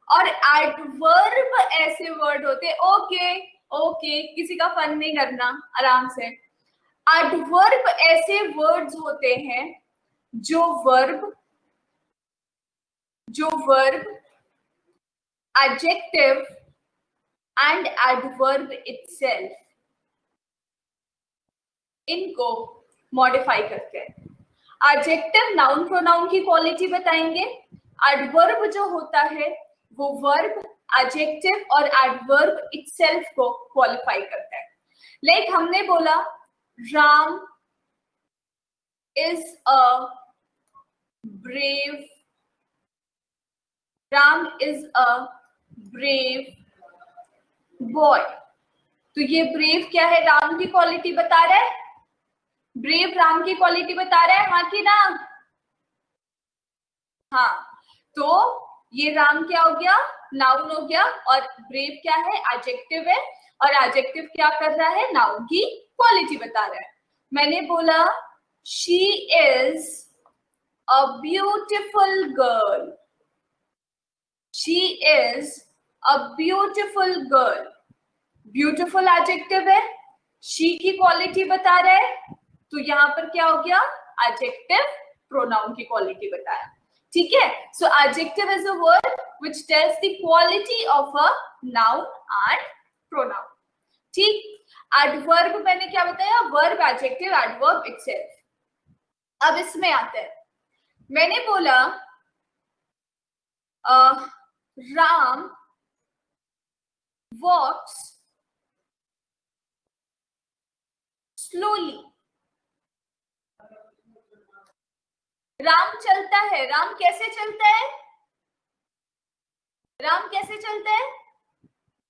और एडवर्ब ऐसे वर्ड होते हैं. ओके ओके, किसी का फन नहीं करना, आराम से. एडवर्ब ऐसे वर्ड्स होते हैं जो verb adjective and adverb itself, इनको मॉडिफाई करते हैं. एडजेक्टिव नाउन प्रोनाउन की क्वालिटी बताएंगे. एडवर्ब जो होता है वो वर्ब, एडजेक्टिव और एडवर्ब इटसेल्फ को क्वालिफाई करता है. लाइक हमने बोला Ram is a brave. Ram is a brave boy. तो ये brave क्या है? राम की क्वालिटी बता रहा है. ब्रेव राम की क्वालिटी बता रहा है, हाँ कि ना? हाँ, तो ये राम क्या हो गया? नाउन हो गया. और ब्रेव क्या है? एडजेक्टिव है. और एडजेक्टिव क्या कर रहा है? नाउन की क्वालिटी बता रहा है. मैंने बोला she is a beautiful girl. She is a beautiful girl. Beautiful adjective है, शी की क्वालिटी बता रहा है, तो यहां पर क्या हो गया? एडजेक्टिव प्रोनाउन की क्वालिटी बताया. ठीक है. So adjective is a word which tells the quality of a noun and pronoun. ठीक. एडवर्ब मैंने क्या बताया? Verb, adjective, adverb, itself. अब इसमें आते हैं. मैंने बोला राम वॉक्स स्लोली. राम चलता है. राम कैसे चलता है? राम कैसे चलता है?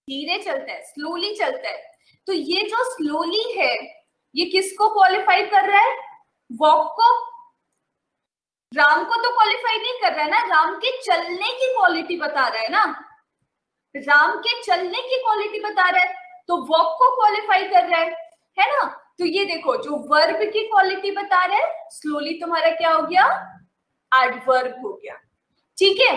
धीरे चलता है, स्लोली चलता है. तो ये जो स्लोली है, ये किसको क्वालिफाई कर रहा है? वॉक को. राम को तो क्वालिफाई नहीं कर रहा है ना, राम के चलने की क्वालिटी बता रहा है ना. राम के चलने की क्वालिटी बता रहा है, तो वॉक को क्वालिफाई कर रहा है ना. तो ये देखो, जो वर्ब की क्वालिटी बता रहा है, स्लोली तुम्हारा क्या हो गया? एडवर्ब हो गया. ठीक है.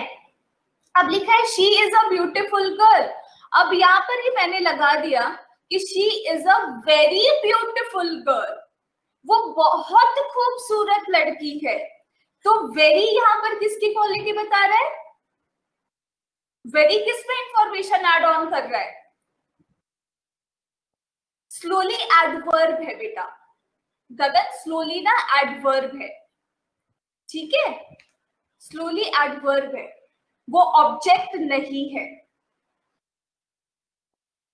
अब लिखा है she is a beautiful girl. अब यहां पर ही मैंने लगा दिया कि she is a very beautiful girl. वो बहुत खूबसूरत लड़की है. तो वेरी यहां पर किसकी क्वालिटी बता रहा है? वेरी किस में इंफॉर्मेशन एड ऑन कर रहा है? स्लोली एडवर्ब है बेटा. गगन, स्लोली ना एडवर्ब है. ठीक है. स्लोली एडवर्ब है, वो ऑब्जेक्ट नहीं है.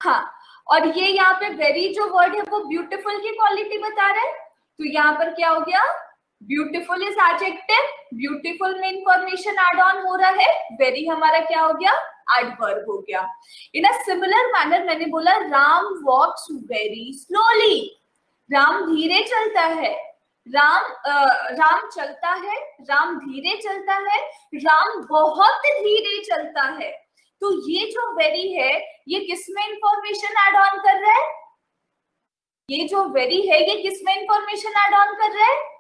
हाँ. और ये यहाँ पे वेरी जो वर्ड है वो ब्यूटीफुल की क्वालिटी बता रहा है. तो यहाँ पर क्या हो गया? ब्यूटीफुल इज एडजेक्टिव, ब्यूटीफुल में इंफॉर्मेशन एड ऑन हो रहा है. वेरी हमारा क्या हो गया? एडवर्ब हो गया. इन अ सिमिलर मैनर मैंने बोला राम वॉक्स वेरी स्लोली. राम धीरे चलता है. राम चलता है, राम धीरे चलता है, राम बहुत धीरे चलता है. तो ये जो वेरी है, ये किसमें इंफॉर्मेशन एड ऑन कर रहा है? ये जो वेरी है, ये किसमें इंफॉर्मेशन एड ऑन कर रहा है?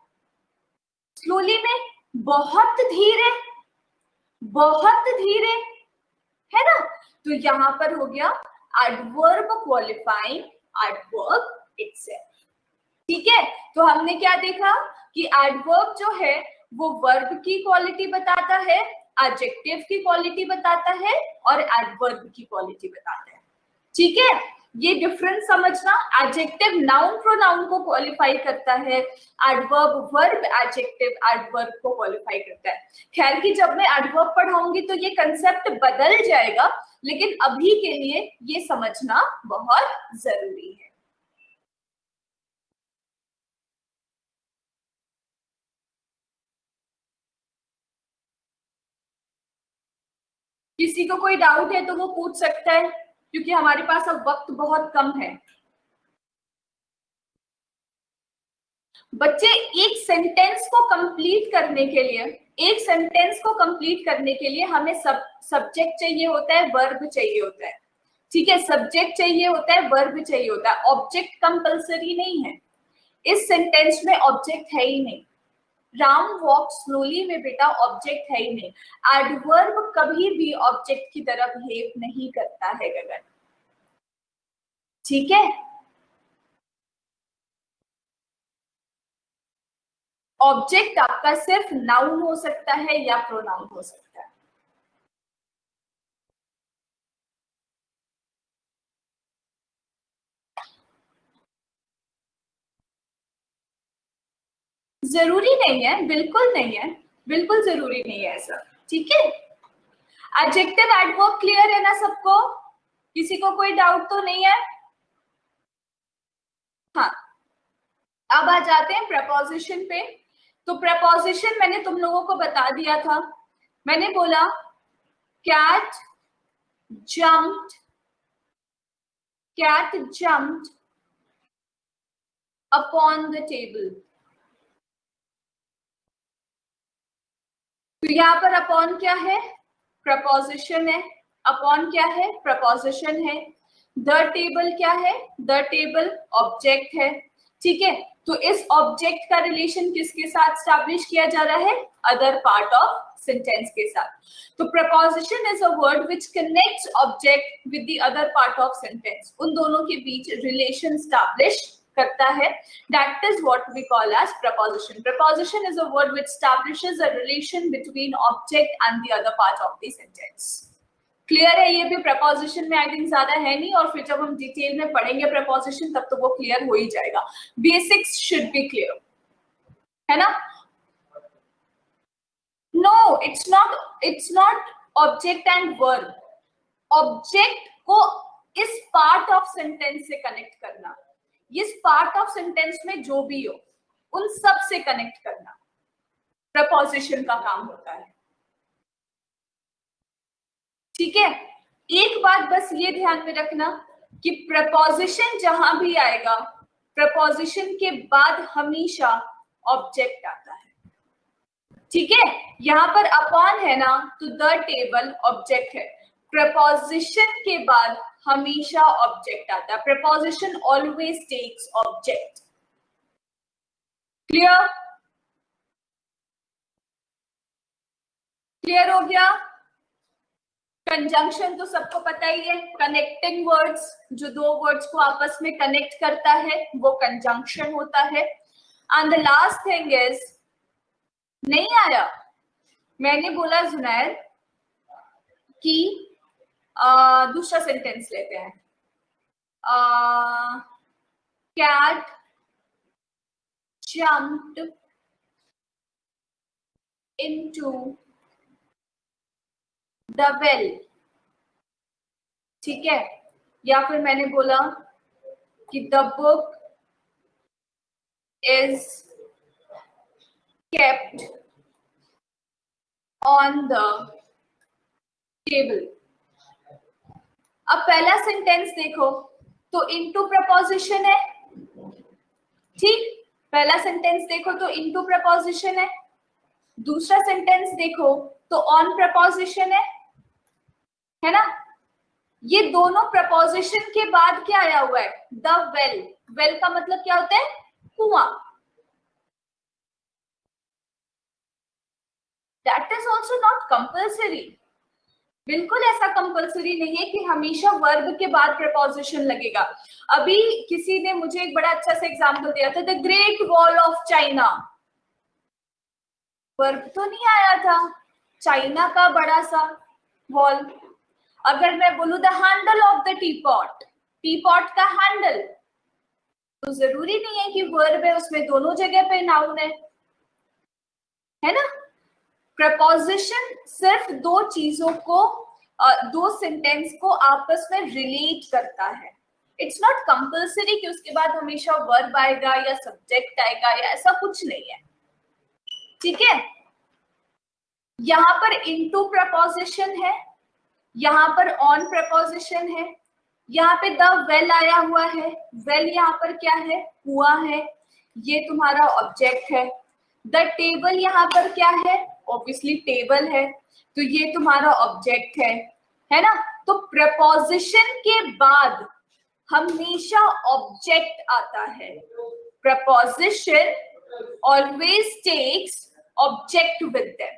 स्लोली में. बहुत धीरे, बहुत धीरे, है ना. तो यहां पर हो गया एडवर्ब क्वालिफाइंग एडवर्ब इटसेल्फ. ठीक है. तो हमने क्या देखा कि एडवर्ब जो है वो वर्ब की क्वालिटी बताता है, एडजेक्टिव की क्वालिटी बताता है और एडवर्ब की क्वालिटी बताता है. ठीक है. ये डिफरेंस समझना. एडजेक्टिव नाउन प्रोनाउन को क्वालिफाई करता है, एडवर्ब वर्ब एडजेक्टिव एडवर्ब को क्वालिफाई करता है. खैर कि जब मैं एडवर्ब पढ़ाऊंगी तो ये कंसेप्ट बदल जाएगा, लेकिन अभी के लिए ये समझना बहुत जरूरी है. किसी को कोई डाउट है तो वो पूछ सकता है, क्योंकि हमारे पास अब वक्त बहुत कम है. बच्चे, एक सेंटेंस को कंप्लीट करने के लिए, एक सेंटेंस को कंप्लीट करने के लिए हमें सब्जेक्ट चाहिए होता है, वर्ब चाहिए होता है. ठीक है. सब्जेक्ट चाहिए होता है, वर्ब चाहिए होता है. ऑब्जेक्ट कंपल्सरी नहीं है. इस सेंटेंस में ऑब्जेक्ट है ही नहीं. राम वॉक स्लोली में बेटा ऑब्जेक्ट है ही नहीं. एडवर्ब कभी भी ऑब्जेक्ट की तरह बिहेव नहीं करता है गगन. ठीक है. ऑब्जेक्ट आपका सिर्फ नाउन हो सकता है या प्रोनाउन हो सकता है. जरूरी नहीं है, बिल्कुल नहीं है, बिल्कुल जरूरी नहीं है ऐसा. ठीक है. एडजेक्टिव एडवर्ब क्लियर है ना सबको? किसी को कोई डाउट तो नहीं है? हाँ. अब आ जाते हैं प्रपोजिशन पे. तो प्रपोजिशन मैंने तुम लोगों को बता दिया था, मैंने बोला cat jumped upon the table। तो यहाँ पर अपॉन क्या है, प्रपोजिशन है, अपॉन क्या है, प्रपोजिशन है। द टेबल क्या है, द टेबल ऑब्जेक्ट है, ठीक है। तो इस ऑब्जेक्ट का रिलेशन किसके साथ स्टैब्लिश किया जा रहा है, अदर पार्ट ऑफ सेंटेंस के साथ। तो preposition is a word which connects object with the other part of sentence, उन दोनों के बीच रिलेशन स्टैब्लिश करता है। That is what we call as preposition. Preposition is a word which establishes a relation between object and the other part of the sentence. Clear है? ये भी preposition में I think ज्यादा है नहीं, और फिर जब हम डिटेल में पढ़ेंगे preposition तब तो वो क्लियर हो ही जाएगा। बेसिक्स शुड बी क्लियर, है ना? No, it's not object and verb. Object को इस पार्ट ऑफ सेंटेंस से कनेक्ट करना, इस पार्ट ऑफ सेंटेंस में जो भी हो उन सब से कनेक्ट करना प्रपोजिशन का काम होता है, ठीक है। एक बात बस ये ध्यान में रखना कि प्रपोजिशन जहां भी आएगा, प्रपोजिशन के बाद हमेशा ऑब्जेक्ट आता है, ठीक है। यहां पर अपॉन है ना, तो द टेबल ऑब्जेक्ट है, प्रपोजिशन के बाद हमेशा ऑब्जेक्ट आता है। Preposition always takes object. Clear? Clear हो गया? कंजंक्शन तो सबको पता ही है, कनेक्टिंग वर्ड्स, जो दो वर्ड्स को आपस में कनेक्ट करता है वो कंजंक्शन होता है। And the last thing is, नहीं आया, मैंने बोला जुनैर कि दूसरा सेंटेंस लेते हैं, cat jumped into the well, ठीक है। या फिर मैंने बोला कि the book is kept on the table। अब पहला सेंटेंस देखो तो इनटू प्रपोजिशन है, ठीक। पहला सेंटेंस देखो तो इनटू प्रपोजिशन है, दूसरा सेंटेंस देखो तो ऑन प्रपोजिशन है ना। ये दोनों प्रपोजिशन के बाद क्या आया हुआ है, द वेल। वेल का मतलब क्या होता है, कुआं। That is also not compulsory, बिल्कुल ऐसा कंपल्सरी नहीं है कि हमेशा वर्ब के बाद प्रपोजिशन लगेगा। अभी किसी ने मुझे एक बड़ा अच्छा सा एग्जांपल दिया था, the great wall of China, verb तो नहीं आया था, चाइना का बड़ा सा वॉल। अगर मैं बोलूं the handle of the teapot, teapot का हैंडल, तो जरूरी नहीं है कि वर्ब है उसमें, दोनों जगह पे नाउन है ना। प्रपोजिशन सिर्फ दो चीजों को, दो सेंटेंस को आपस में रिलेट करता है। इट्स नॉट कंपल्सरी कि उसके बाद हमेशा वर्ब आएगा या सब्जेक्ट आएगा या ऐसा कुछ नहीं है, ठीक है। यहाँ पर इनटू प्रपोजिशन है, यहाँ पर ऑन प्रपोजिशन है, यहाँ पे द वेल आया हुआ है। वेल यहाँ पर क्या है, कुआं है, ये तुम्हारा ऑब्जेक्ट है। द टेबल यहाँ पर क्या है, ऑब्वियसली टेबल है, तो ये तुम्हारा ऑब्जेक्ट है ना। तो प्रपोजिशन के बाद हमेशा ऑब्जेक्ट आता है। Preposition always takes object with them,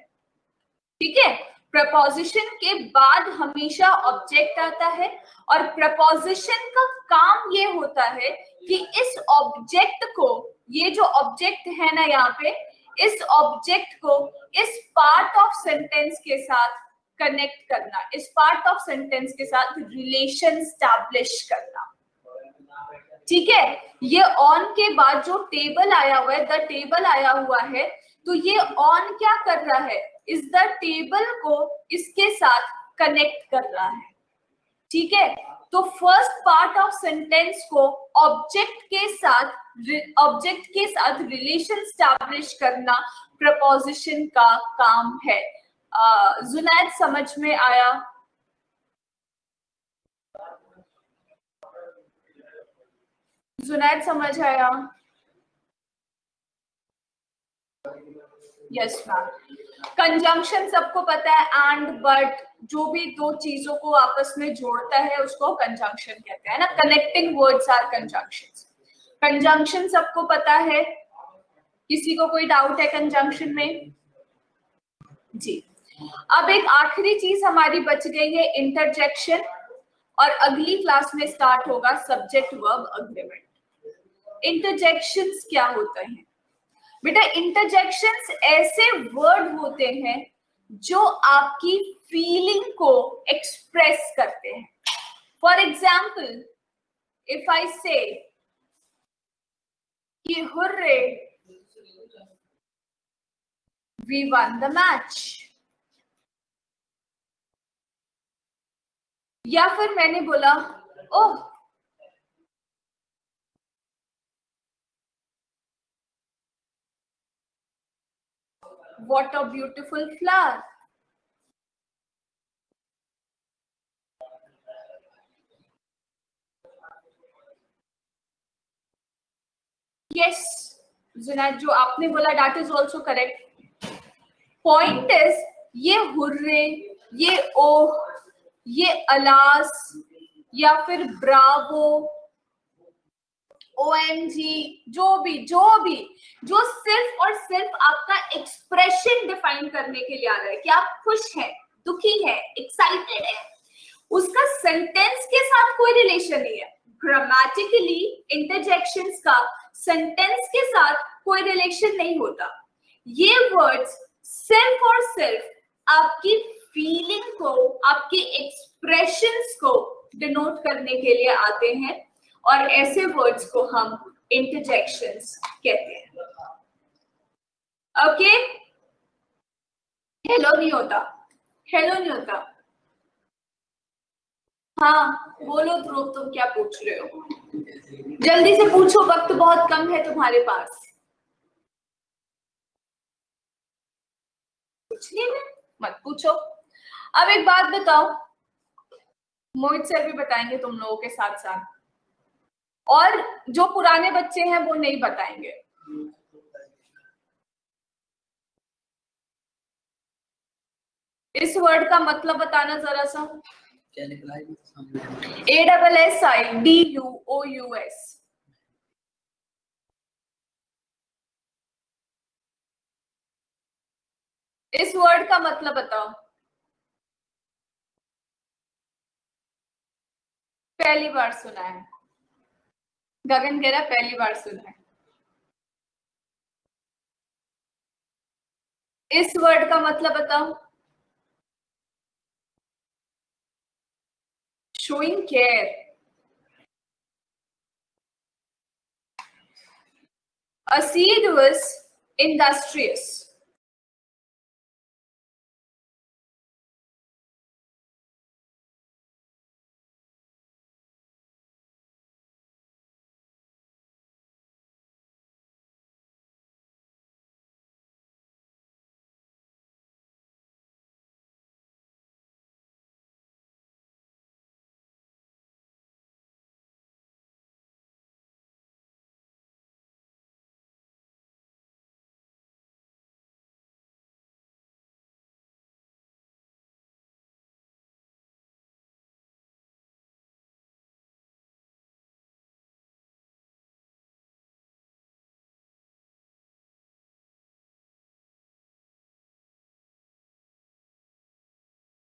ठीक है। प्रपोजिशन के बाद हमेशा ऑब्जेक्ट आता है, और प्रपोजिशन का काम ये होता है कि इस ऑब्जेक्ट को, ये जो ऑब्जेक्ट है ना यहाँ पे, इस ऑब्जेक्ट को इस पार्ट ऑफ सेंटेंस के साथ कनेक्ट करना, इस पार्ट ऑफ सेंटेंस के साथ रिलेशन स्टैब्लिश करना, ठीक है। ये ऑन के बाद जो टेबल आया हुआ है, द टेबल आया हुआ है, तो ये ऑन क्या कर रहा है, इस द टेबल को इसके साथ कनेक्ट कर रहा है, ठीक है। तो फर्स्ट पार्ट ऑफ सेंटेंस को ऑब्जेक्ट के साथ रिलेशन स्टैब्लिश करना प्रपोजिशन का काम है। जुनैद समझ में आया? जुनैद समझ आया? Yes ma'am. कंजंक्शन सबको पता है, एंड बट जो भी दो चीजों को आपस में जोड़ता है उसको कंजंक्शन कहते हैं ना। Connecting words are conjunctions. Conjunction सबको पता है, किसी को कोई डाउट है कंजंक्शन में? जी। अब एक आखिरी चीज हमारी बच गई है, इंटरजेक्शन, और अगली क्लास में स्टार्ट होगा सब्जेक्ट वर्ब अग्रीमेंट। इंटरजेक्शंस क्या होते हैं बेटा? इंटरजेक्शंस ऐसे वर्ड होते हैं जो आपकी फीलिंग को एक्सप्रेस करते हैं। For example, if I say कि hurray we won the match, या फिर मैंने बोला oh what a beautiful flower, yes Junaid, जो आपने बोला that is also correct. Point is ये हुर्रे, ये ओह, ये अलास, या फिर ब्रावो, OMG, जो सिर्फ और सिर्फ आपका एक्सप्रेशन डिफाइन करने के लिए आ रहा है कि आप खुश हैं, दुखी हैं, एक्साइटेड हैं, उसका सेंटेंस के साथ कोई रिलेशन नहीं है। ग्रामेटिकली इंटरजेक्शंस का सेंटेंस के साथ कोई रिलेशन नहीं होता। ये वर्ड्स सिर्फ और सिर्फ आपकी फीलिंग को, आपके एक्सप्रेशंस को डिनोट करने के लिए आते हैं, और ऐसे वर्ड्स को हम इंटरजेक्शंस कहते हैं। ओके? हेलो नहीं होता, हेलो नहीं होता। हाँ बोलो ध्रुव, तुम क्या पूछ रहे हो? जल्दी से पूछो, वक्त बहुत कम है तुम्हारे पास। पूछनी है मत पूछो। अब एक बात बताओ, मोहित सर भी बताएंगे तुम लोगों के साथ साथ, और जो पुराने बच्चे हैं वो नहीं बताएंगे। इस वर्ड का मतलब बताना जरा सा। ASSIDUOUS। इस वर्ड का मतलब बताओ। पहली बार सुना है, गगन कह रहा पहली बार सुना है। इस वर्ड का मतलब बताओ। Showing care, assiduous, industrious।